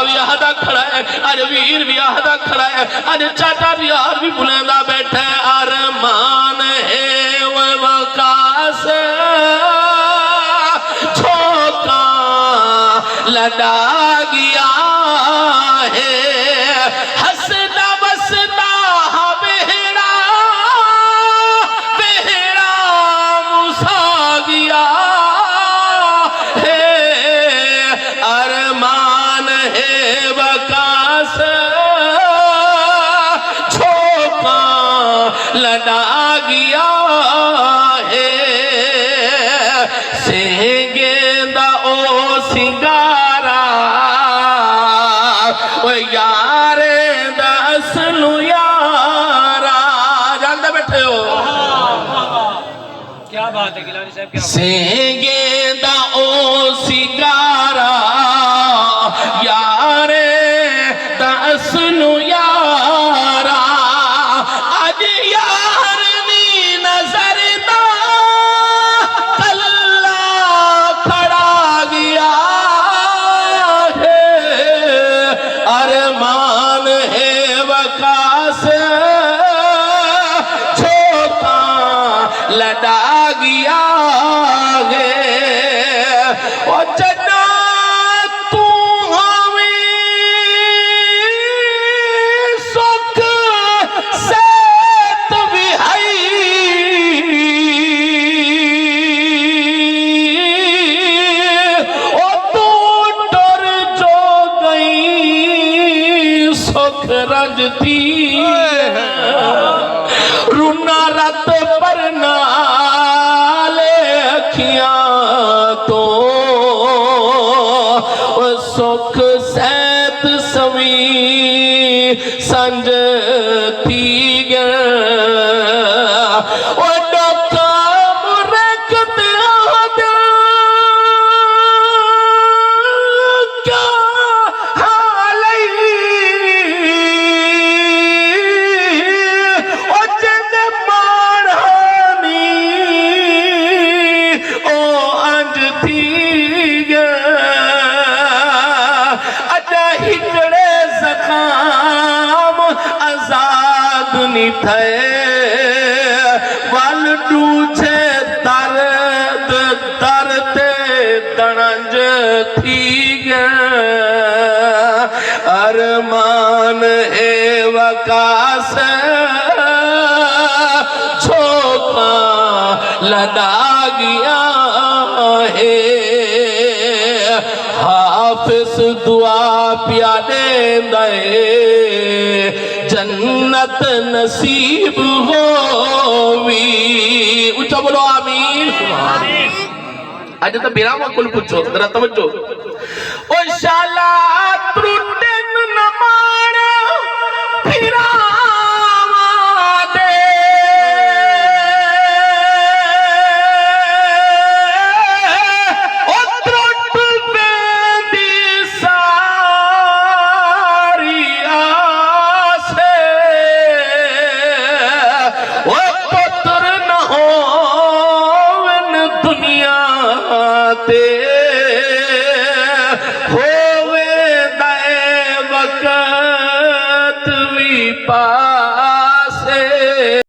विआहदा खड़ा है, अरे वीर विआहदा खड़ा है, अरे चाचा यार भी बुलंदा बैठा है। अरमान है वो वकास छोका लड़ा गया है, हंसदा बसदा बेहड़ा बेहड़ा मुसा गया है। अरमान है वकास छोका लड़ा गया है, सेंगेंदा ओ सिंगारा ओ यारे दसनु यारा। जानते बैठे हो क्या बात है गिलानी साहब, क्या सेंगेंदा ओ सिंगारा यारे दसनु यारा। अज यार नी नजर दा कल्ला खड़ा गया है। अरमान है वकास छोका लड़ा गया है। ओ जना तू हमें सुख सेत भी है, ओ तू डर जो गई सुख रंज थी। रूना रत पर नाले अखियां तो ओ सुख सैत सवी संज थी ओ डोका मुरकत आदा क्या हाल ओ जिंद मारहानी ओ अंज थी अजा हिकड़े ज़खाम आजाद नी थे वल डूछे दर्द दर्द दणंज थी अरमान है वकास छोका लड़ा गया है। हाफिज दुआ प्यादे दे जन्नत नसीब होवी। उच्चा बोलो आमीन। आज तो बिना कुल पूछो जरा तवज्जो। ओ शाला त्रुटन न मार फिरा दे ओ त्रुट बेंदी सारी आसे ओ पुत्र न हो दुनिया ते